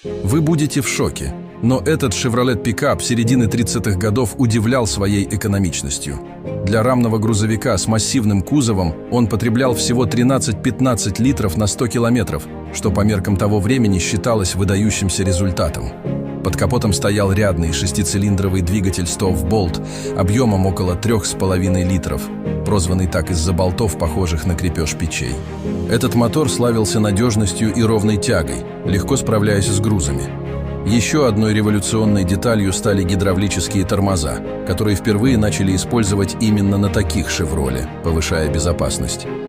Вы будете в шоке, но этот Chevrolet пикап середины 30-х годов удивлял своей экономичностью. Для рамного грузовика с массивным кузовом он потреблял всего 13-15 литров на 100 километров, что по меркам того времени считалось выдающимся результатом. Под капотом стоял рядный шестицилиндровый двигатель Stove Bolt объемом около 3,5 литров, прозванный так из-за болтов, похожих на крепеж печей. Этот мотор славился надежностью и ровной тягой, легко справляясь с грузами. Еще одной революционной деталью стали гидравлические тормоза, которые впервые начали использовать именно на таких «Шевроле», повышая безопасность.